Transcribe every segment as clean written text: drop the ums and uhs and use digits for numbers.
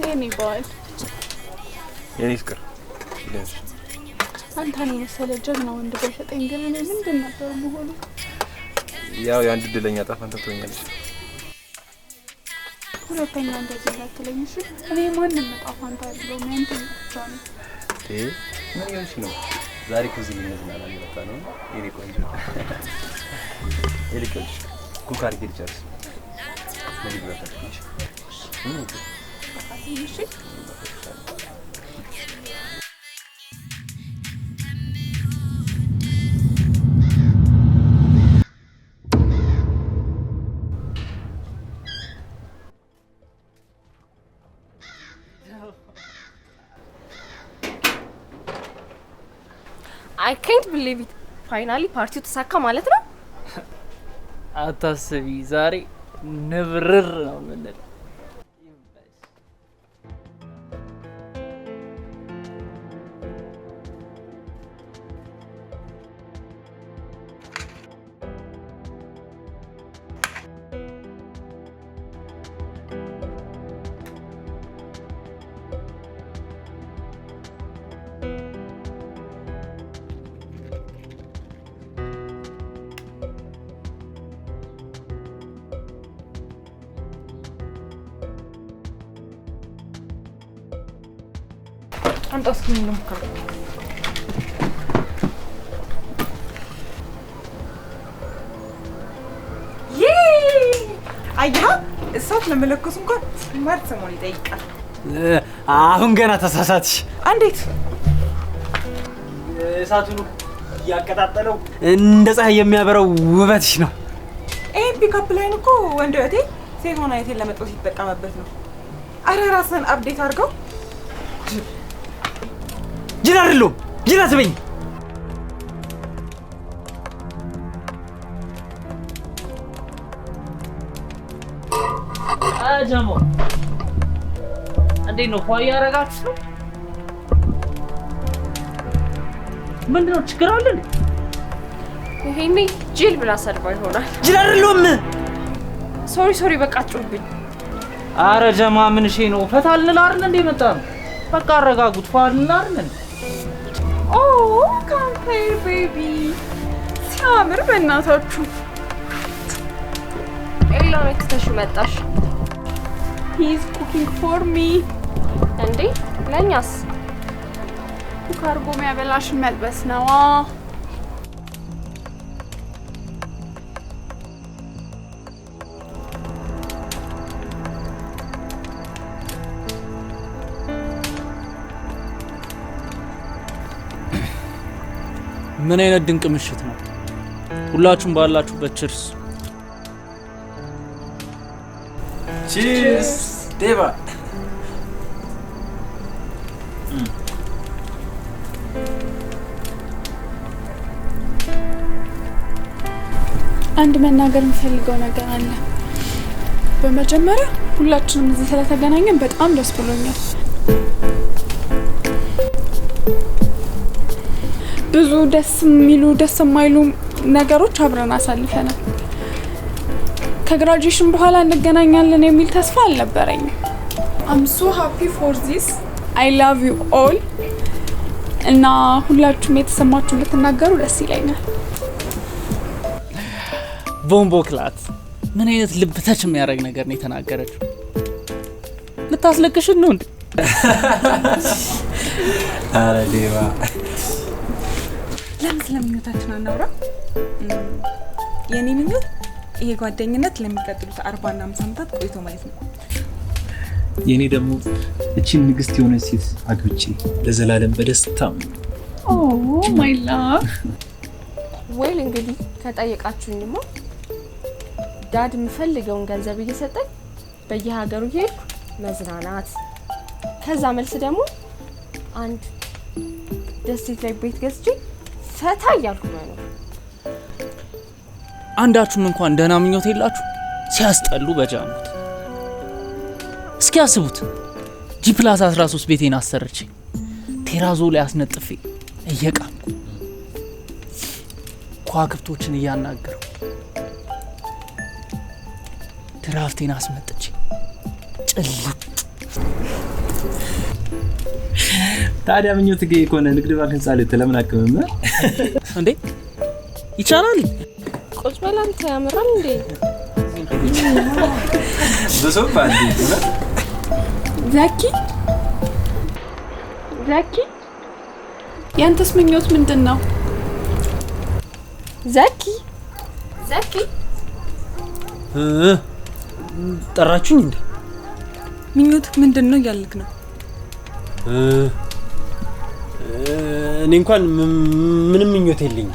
የኔ ባል የኔ ፍቅር ለዚህ አንተን መሰለ ጀግና ወንድ በሰጠኝ ግን እኔ ምንድን ነበር መሆኑ? ያው የአንድ ድለኛ ጣፋንታ ትሆኛለሽ። ሁለተኛ እንደዚህ እንዳትለኝ እሺ? እኔ ማንንም ጣፋንታ አይደለሁም ያንተ ብቻ ነው። ምን ይሆንሽ ነው? ዛሬ ከዚህ ልንዝናና መጣ ነው የኔ ቆንጆ። ይልቅልሽ ኩክ አድርጌ ልጨርስ። ምን ይበቃልሽ? እሺ I can't believe it. Finally party ተሳካ ማለት ነው። አታስቢ ዛሬ ንብርር ነው ምንድነው? አንተ እስኪ ምን ልሞክር? አያ እሳት ለመለኮስ እንኳን ስማርት ሰሞን ይጠይቃል። አሁን ገና ተሳሳትሽ። እንዴት? እሳቱን ያቀጣጠለው እንደ ፀሐይ የሚያበራው ውበትሽ ነው። ፒካፕ ላይን እኮ ወንድ እህቴ ሴት ሆና እህቴን ለመጥበስ ይጠቀመበት ነው። አረ ራስን አፕዴት አድርገው። ጅል አይደለሁም። ጅል አትበኝ። አጀሞ እንዴት ነው? ፏ ያረጋችሁ ነው? ምንድነው ችግር አለ? ይሄኔ ጅል ብላ ሰድባ ይሆናል። ጅል አይደለሁም። ሶሪ በቃ ጩብኝ። አረ ጀማ ምን እሺ ነው? ፈታ ልንል አይደል እንደ መጣ ነው። በቃ አረጋጉት። ፏ ልንል አይደል? ካምፔር ቤቢ ሲያምር በእናታችሁ። ኤላው እትተሽ መጣሽ። He is cooking for me. እንዴ ለኛስ? ኩክ አድርጎ የሚያበላሽን መልበስ ነዋ። ምን አይነት ድንቅ ምሽት ነው! ሁላችሁም ባላችሁበት ቺርስ ቺርስ ዴቫ። አንድ መናገር የምፈልገው ነገር አለ። በመጀመሪያ ሁላችንም እዚህ ስለተገናኘን በጣም ደስ ብሎኛል። ብዙ ደስ የሚሉ ደስ የማይሉ ነገሮች አብረን አሳልፈናል። ከግራጁዌሽን በኋላ እንገናኛለን የሚል ተስፋ አልነበረኝም። I'm so happy for this. I love you all. እና ሁላችሁም የተሰማችሁን ብትናገሩ ደስ ይለኛል። ቦምቦ ክላት ምን አይነት ልብ ተች የሚያደርግ ነገር ነው የተናገረችው? ልታስለቅሽን ነው እንዴ? አረ ዴቫ ለምን ስለምኞታችን አናውራ? የኔ ምኞት ይሄ ጓደኝነት ለሚቀጥሉት 40 እና 50 ዓመታት ቆይቶ ማየት ነው። የኔ ደግሞ እቺን ንግስት የሆነ ሴት አግብቼ ለዘላለም በደስታ ማይ ላቭ። ወይል እንግዲህ ከጠየቃችሁኝማ ዳድ የምፈልገውን ገንዘብ እየሰጠኝ በየሀገሩ ሄድኩ መዝናናት፣ ከዛ መልስ ደግሞ አንድ ደሴት ላይ ቤት ገዝቼ ፈታ እያልኩ ነው። አንዳችሁም እንኳን ደህና ምኞት የላችሁ? ሲያስጠሉ በጃሙት። እስኪ አስቡት፣ ጂፕላስ 13 ቤቴን አሰርቼ ቴራዞ ላይ አስነጥፌ እየቃምኩ ከዋክብቶችን እያናገረው ድራፍቴን አስመጥቼ ጭልጥ ታዲያ ምኞት ከሆነ ንግድ ባንክ ህንጻ ላይ ለምን አከመመ እንዴ? ይቻላል። ቁጭ በል አንተ ያምራል እንዴ? በሶፋ እንዴ? ዛኪ ያንተስ ምኞት ምንድነው? ዛኪ ጠራችሁኝ እንዴ? ምኞት ምንድነው እያልክ ነው? እኔ እንኳን ምንም ምኞት የለኝም።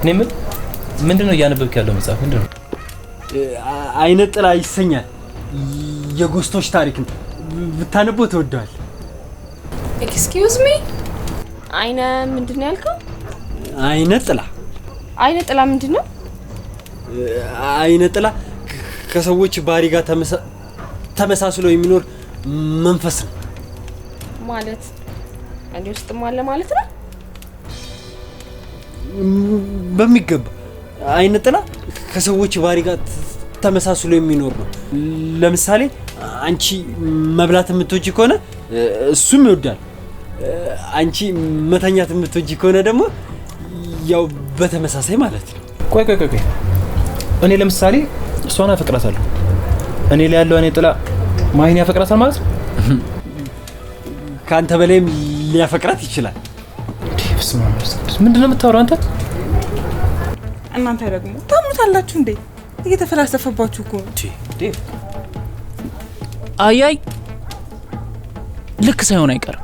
እኔ ምንድነው እያነበብክ ያለው መጽሐፍ ምንድነው? አይነ ጥላ ይሰኛል። የጎስቶች ታሪክ ነው። ብታነበው ተወደዋል። ኤክስኪውዝ ሚ አይነ ምንድነው ያልከው? አይነ ጥላ ምንድነው? አይነ ጥላ ከሰዎች ባህሪ ጋር ተመሳስሎ የሚኖር መንፈስ ነው ማለት እንዴ? ውስጥም አለ ማለት ነው? በሚገባ አይነ ጥላ ከሰዎች ባህሪ ጋር ተመሳስሎ የሚኖር ነው። ለምሳሌ አንቺ መብላት የምትወጂ ከሆነ እሱም ይወዳል። አንቺ መተኛት የምትወጂ ከሆነ ደግሞ ያው በተመሳሳይ ማለት ነው። ቆይ እኔ ለምሳሌ እሷን አፈቅራታለሁ። እኔ ላይ ያለው አይነ ጥላ ማይን ያፈቅራታል ማለት ነው? ካንተ በላይም ሊያፈቅራት ይችላል። ምንድነው የምታወራው አንተ? እናንተ ደግሞ ታምኑታላችሁ እንዴ? እየተፈላሰፈባችሁ እኮ አያይ ልክ ሳይሆን አይቀርም።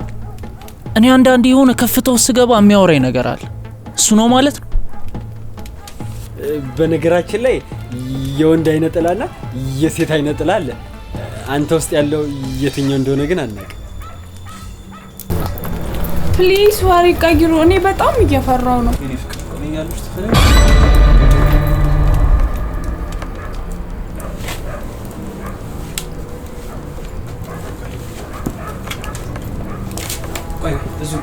እኔ አንዳንዴ የሆነ ከፍታው ስገባ የሚያወራኝ ነገር አለ። እሱ ነው ማለት ነው። በነገራችን ላይ የወንድ አይነ ጥላና የሴት አይነ ጥላ አለ። አንተ ውስጥ ያለው የትኛው እንደሆነ ግን አናውቅም። ፕሊዝ ወሬ ቀይሩ። እኔ በጣም እየፈራው ነው። ቆይ እዙ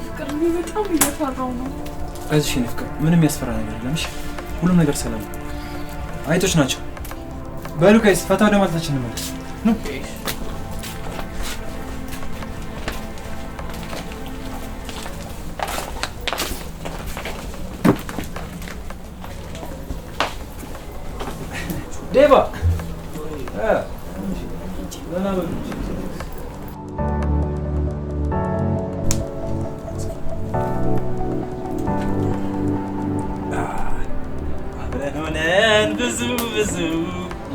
ፍቅር በጣም እየፈራው ነው። አይዞሽ የኔ ፍቅር ምንም ያስፈራ ነገር የለም። እሺ ሁሉም ነገር ሰላም ነው። አይጦች ናቸው። በሉ ጋይስ ፈታ ወደ ማለታችን እንመለስ ነው። ዴባ አብረን ሆነን ብዙ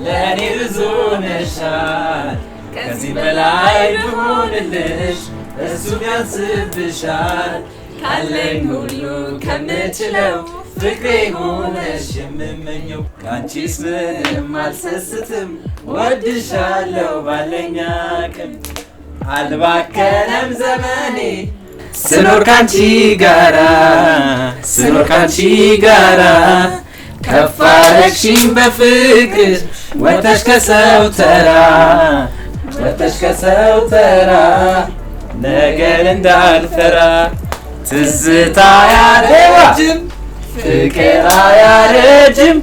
ለእኔ ብዙ ነሻል። ከዚህ በላይ ብሆንልሽ እሱም ያንስብሻል። ካለኝ ሁሉ ከምችለው ፍቅሬ ሆነሽ የምመኘው ከአንቺስ ምንም አልሰስትም። ወድሻለሁ ባለኝ አቅም አልባከነም ዘመኔ ስኖር ካንቺ ጋራ ከፍ አደረግሽኝ በፍቅር ወተሽ ከሰው ተራ ነገር እንዳልፈራ ትዝታ ያረጅም ፍቅር አያረጅም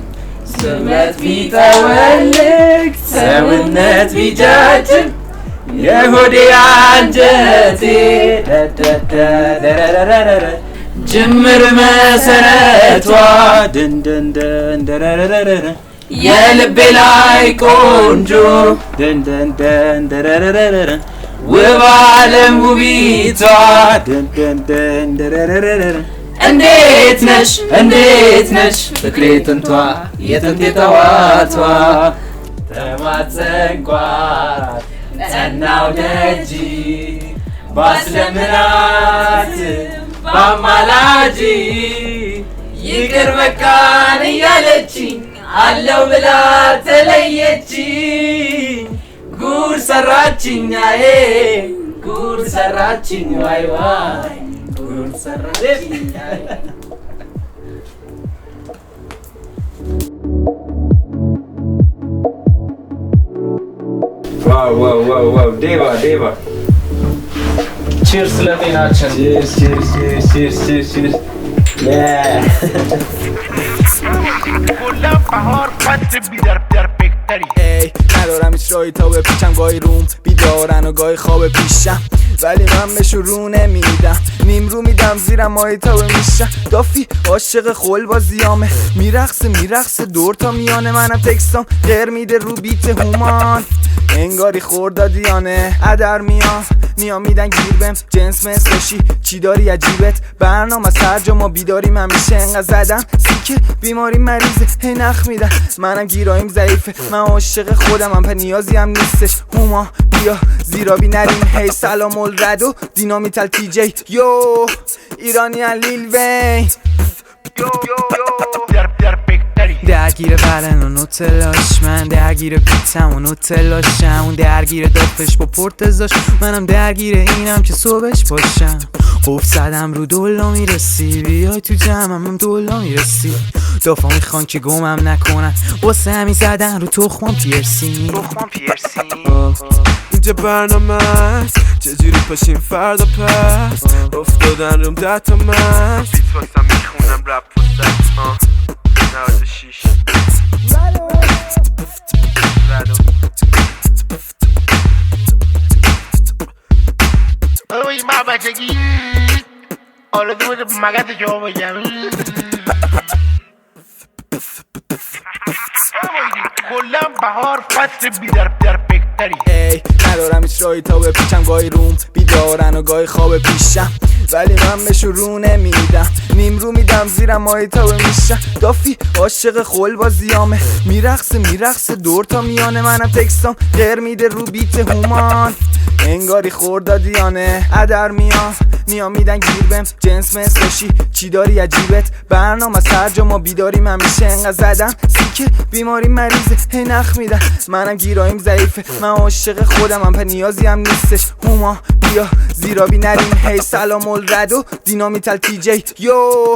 ስመት ቢጠወልግ ሰውነት ቢጃጅም የሆዴ አንጀቴ ጅምር መሰረቷ ደንደንደንደረረረ የልቤ ላይ ቆንጆ ደንደንደንደረረረ ውብ ዓለም ውቢቷ ደንደንደንደረረረ እንዴት ነሽ ፍቅሬ ጥንቷ የጥንት የጠዋቷ ተማጸንኳት ጸናው ደጅ ባስለምናት ባማላጅ ይቅር በቃን እያለችኝ አለው ብላ ተለየችኝ። ጉድ ሰራችኝ ዋይ ጉድ ሰራችኝ። ዋው ዴባ ቺርስ ለጤናችን። ቺርስ ندارم هیچ راهی تا بپیچم گاهی روم بیدارن و گاهی خواب پیشم ولی من بهشون رو نمیدم نیمرو میدم زیرم ماهی تا میشم دافی عاشق خول بازیامه میرقصه دور تا میانه منم تکستام غیر میده رو بیت هومان انگاری خوردادیانه ادر میام میدن گیر بهم جنس مثلشی چی داری عجیبت برنامه هر جا ما بیداریم همیشه انقدر زدم سیکه بیماری مریضه هی نخ میدن منم گیراییم ضعیفه من عاشق خودم هم نیازی هم نیستش هوما بیا زیرابی نریم هی سلام الرد و دینامیتال تی جی یو ایرانیان لیل وین درگیر بدن و نوتلاش من درگیر پیتم و نوتلاشم اون درگیر دافش با پورتزاش منم درگیر اینم که صبحش باشم خوب زدم رو دولا میرسی بیای تو جمعم دولا میرسی دافا میخوان که گمم نکنن واسه همین زدن رو تخمم پیرسی اینجا برنامه است چجوری پاشیم فردا پس افتادن روم 10 تا من بیت واسم میخونم رپ واسه 96 Uy, mamá, chequi. Ahora tú me magaste yo, voy a ver. کلم بهار فصل بیدر بکتری ندارم هیچ راهی تا بپیچم گاهی روم بیدارن و گاهی خواب پیشم ولی من بهشون رو نمیدم نیمرو میدم زیرم ماهی تا میشم دافی عاشق خول بازیامه میرقصه دور تا میانه منم تکستام غیر میده رو بیت هومان انگاری خوردادیانه ادر میام میدن گیر بهم جنس مثلشی چی داری عجیبت برنامه هر جا ما بیداریم همیشه انقدر زدم سیکه بیماری مریضه هی نخ میدن منم گیراییم ضعیفه من عاشق خودم هم نیازی هم نیستش هوما بیا زیرابی نریم هی سلام الرد و دینامیتال تی جی یو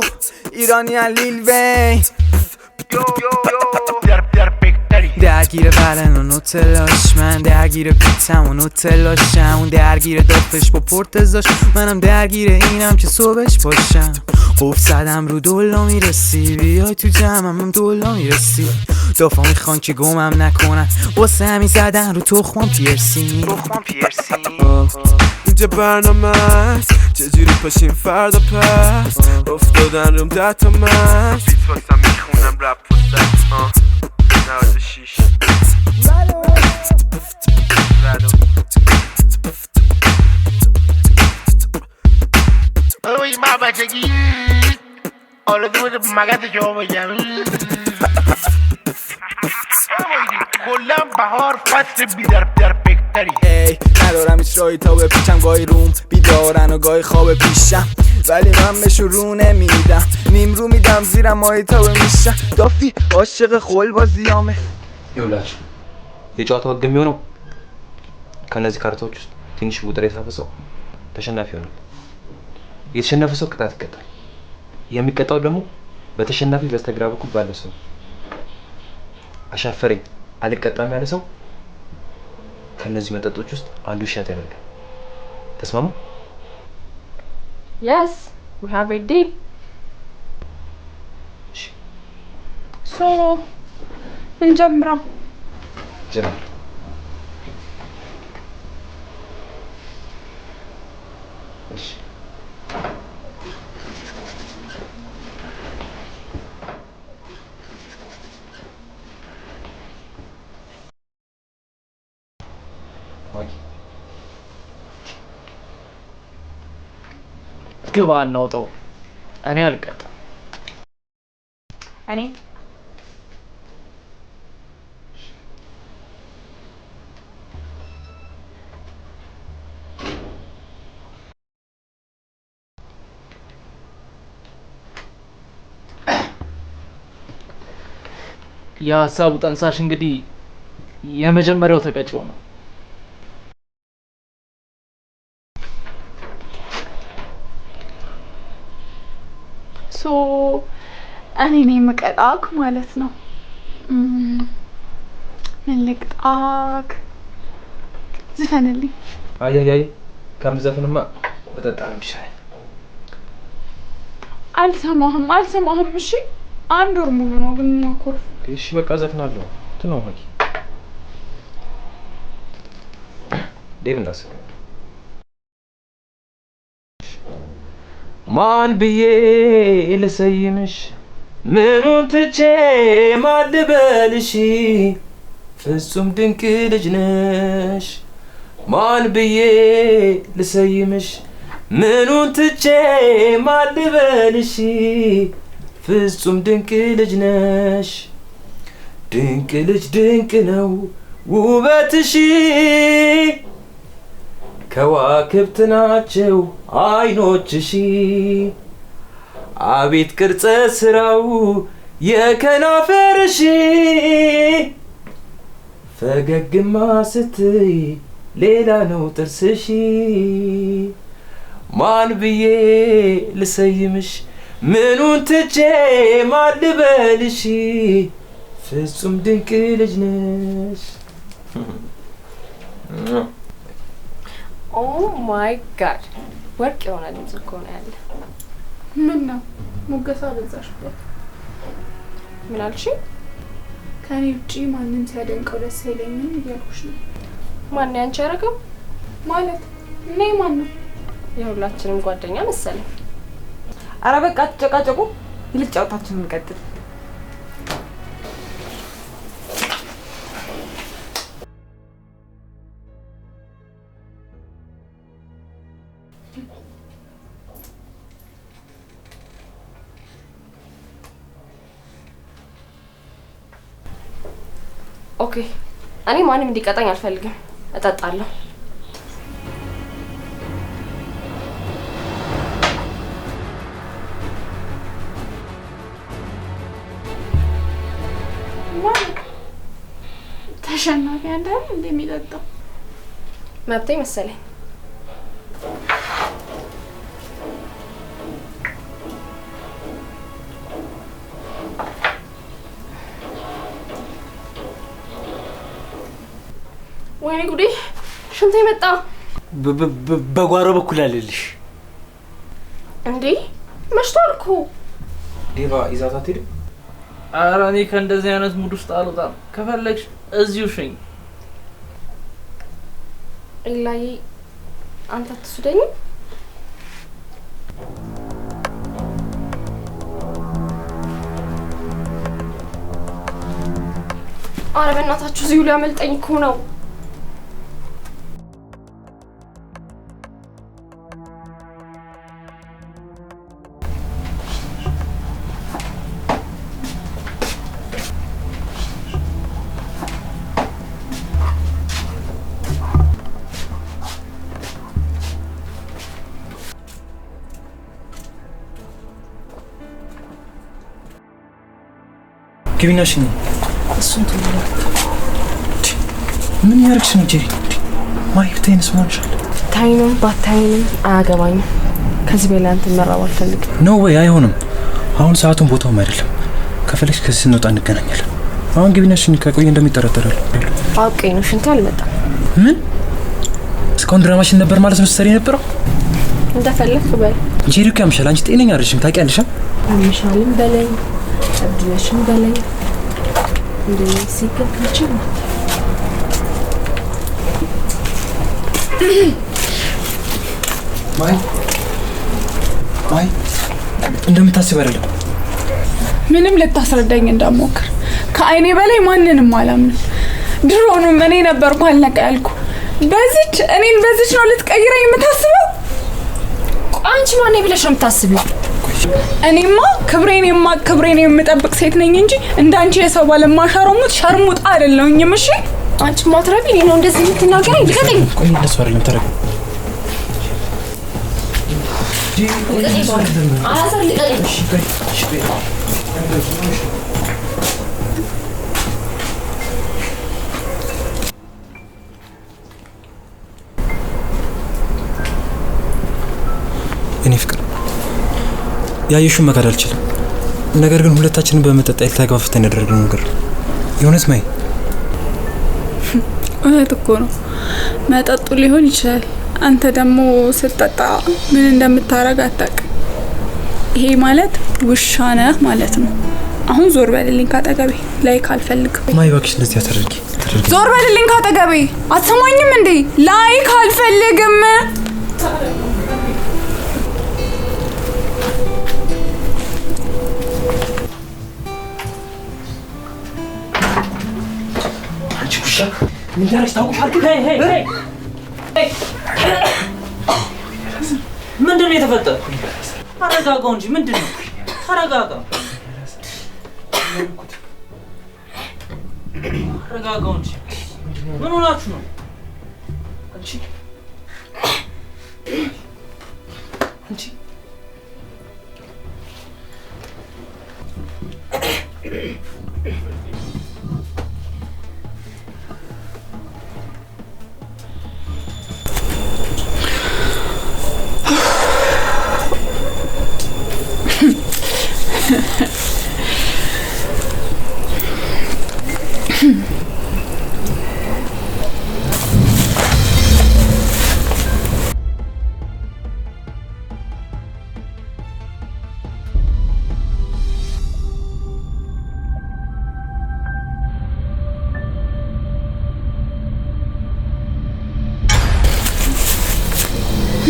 ایرانیان لیل وین درگیر بدن و نوتلاش، من درگیر پیتم و نوتلاشم، اون درگیر دافش با پورتزاش، منم درگیر اینم که صبحش باشم. خوب زدم رو دولا میرسی، بیای تو جمعم دولا میرسی، دافا میخوان که گمم نکنن، واسه همین زدن رو تخمم پیرسین. اینجا برنامه است چجوری پاشیم فردا پس، افتادن روم 10 تا مست، بیت واسم میخونم رپ واسه 96 اوی ما بچگی آرزو بود مگس شما باشم. کلا بهار فصل بیدر بهتری. ای ندارم هیچ راهی تا بپیچم، گاهی روم بیدارن و گاهی خواب پیشم، ولی من بهشون رو نمیدم، نیم رو میدم زیرم ماهی تا بمیشم. دافی عاشق خول بازیامه. ይኸውላችሁ የጨዋታው ህግ የሚሆነው ከነዚህ ካርታዎች ውስጥ ትንሽ ቁጥር የጻፈ ሰው ተሸናፊ ይሆናል። የተሸነፈ ሰው ቅጣት ይቀጣል። የሚቀጣው ደግሞ በተሸናፊ በስተግራ በኩል ባለ ሰው። አሻፈረኝ አልቀጣም ያለ ሰው ከነዚህ መጠጦች ውስጥ አንዱ ሻት ያደርጋል። ተስማሙ? Yes, we have a deal. So እንጀምረው። ጀምር። እሺ ግባ እናውጣው። እኔ አልቀጣም። እኔ የሀሳቡ ጠንሳሽ እንግዲህ የመጀመሪያው ተቀጭው ነው። ሶ እኔ ነኝ የምቀጣክ ማለት ነው። ምን ልቅጣክ? ዝፈንልኝ። አይ ከምዘፍንማ በጠጣ ነው የሚሻለኝ። አልሰማህም። እሺ አንድ ወር ሙሉ ነው ግን ማኮርፍ። እሺ በቃ ዘፍናለሁ። ነው ሆይ ዴቭ እንዳስብ ማን ብዬ ልሰይምሽ፣ ምኑን ትቼ ማን ልበልሽ፣ ፍጹም ድንቅ ልጅ ነሽ። ማን ብዬ ልሰይምሽ፣ ምኑን ትቼ ማን ልበልሽ፣ ፍጹም ድንቅ ልጅ ነሽ። ድንቅ ልጅ ድንቅ ነው ውበትሽ፣ ከዋክብት ናቸው አይኖችሽ፣ አቤት ቅርጸ ስራው የከናፈርሽ፣ ፈገግማ ስትይ ሌላ ነው ጥርስሽ። ማን ብዬ ልሰይምሽ፣ ምኑን ትቼ ማን ልበልሽ፣ ፍጹም ድንቅ ልጅ ነሽ። ኦ ማይ ጋድ ወርቅ የሆነ ድምጽ እኮ ነው ያለ። ምን ነው ሙገሳ በዛሽበት? ምን አልሽ? ከኔ ውጪ ማንም ሲያደንቀው ደስ አይለኝም እያልኩሽ ነው። ማን ያንቺ ያረገው ማለት? እኔ ማን ነው? የሁላችንም ጓደኛ መሰለኝ። ኧረ በቃ ተጨቃጨቁ፣ ይልቅ ጨዋታችንን እንቀጥል። ኦኬ እኔ ማንም እንዲቀጣኝ አልፈልግም። እጠጣለሁ። ተሸናፊ አንዳል እንደሚጠጣው መብቴ መሰለኝ። ወይኔ ጉዴ ሽንቴ መጣ። በጓሮ በኩል አለልሽ እንዴ መሽቷል እኮ። ዴቫ ይዛት አትሄድም? ኧረ እኔ ከእንደዚህ አይነት ሙድ ውስጥ አልወጣም። ከፈለግሽ እዚሁ ሽኝ። ኢላይ አንተ አትስደኝ። ኧረ በእናታችሁ እዚሁ ሊያመልጠኝ እኮ ነው። ግቢና ሽኝ። እሱን ትላለህ። ምን ያርክሽ ነው ጄሪ? ማይፍቴንስ ማንሻል ታይንም ባታይንም አያገባኝም። ከዚህ በላይ አንተ መራብ አልፈልግም። ኖ ወይ አይሆንም። አሁን ሰዓቱን ቦታውም አይደለም። ከፈለግሽ ከዚህ ስንወጣ እንገናኛለን። አሁን ግቢና ሽኝ። ከቆየ እንደሚጠረጠራል አውቄ ነው። ሽንት አልመጣም። ምን እስካሁን ድራማሽን ነበር ማለት ነው ስትሰሪ የነበረው? እንደፈለክ በል ጄሪ። እኮ ያምሻል። አንቺ ጤነኛ አይደለሽም ታውቂያለሽ። ያምሻልም በለኝ እብድለሽም በለኝ እንዴ ሲገባች ነው። ማይ እንደምታስብ አይደለም። ምንም ልታስረዳኝ እንዳሞክር ከአይኔ በላይ ማንንም አላምንም። ድሮውንም እኔ ነበርኩ አልነቃ ያልኩ። እኔን በዚች ነው ልትቀይረኝ የምታስበው? አንቺ ማን ብለሽ ነው የምታስቢው? እኔማ ክብሬን የምጠብቅ ሴት ነኝ እንጂ እንዳንቺ የሰው ባለማሻረሙት ሸርሙጣ አይደለሁኝም። እሺ አንቺ ማትረቢ እኔ ነው እንደዚህ የምትናገረኝ? ልቀቀኝ። ቆይ እንደሱ አይደለም። ተረጋጊ። እኔ ፍቅር ያየሽውን መካድ አልችልም። ነገር ግን ሁለታችንን በመጠጣት ተጋፍተን ያደረግነው ነገር የሆነስ ማይ እውነት እኮ ነው። መጠጡ ሊሆን ይችላል። አንተ ደግሞ ስትጠጣ ምን እንደምታረግ አታውቅም። ይሄ ማለት ውሻ ነህ ማለት ነው። አሁን ዞር በልልኝ ካጠገቤ። ላይ ካልፈልግም ማይ እባክሽ እንደዚህ አታደርጊ። ዞር በልልኝ ካጠገቤ። አትሰማኝም እንዴ? ላይ ካልፈልግም ምን ያረሽ ታውቁሻለሽ? ምንድነው የተፈጠረው? አረጋጋው እንጂ ምንድነው? ተረጋጋ። አረጋጋው እንጂ ምን ሆናችሁ ነው? አንቺ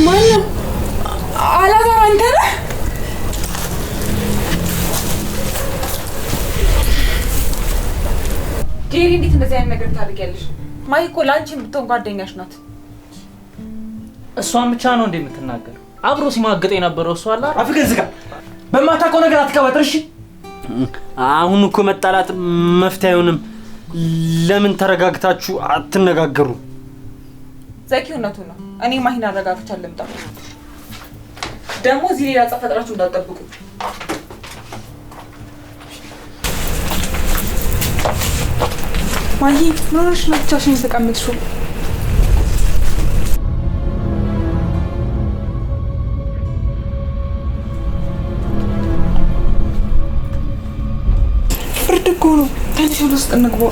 ማነው? አላዛር አንተ ነህ? ጄሪ እንዴት እንደዚህ አይነት ነገር ታደርጊያለሽ? ማይ እኮ ለአንቺ የምትሆን ጓደኛሽ ናት። እሷን ብቻ ነው እንዴ የምትናገር? አብሮ ሲማገጥ የነበረው እሷ አላ አፍገን ዝጋ። በማታውቀው ነገር አትቀባጥር። እሺ አሁን እኮ መጣላት መፍትሄ አይሆንም። ለምን ተረጋግታችሁ አትነጋገሩ? ዘኪውነቱ ነው። እኔ ማሂን አረጋግቻለሁ። ልምጣ ደግሞ እዚህ ሌላ ጸብ ፈጥራችሁ እንዳትጠብቁ። ማሂ ምን ሆነሽ ነው ብቻሽን የተቀመጥሽው? ፍርድ እኮ ነው። ትንሽ ወደ ውስጥ እንግባ።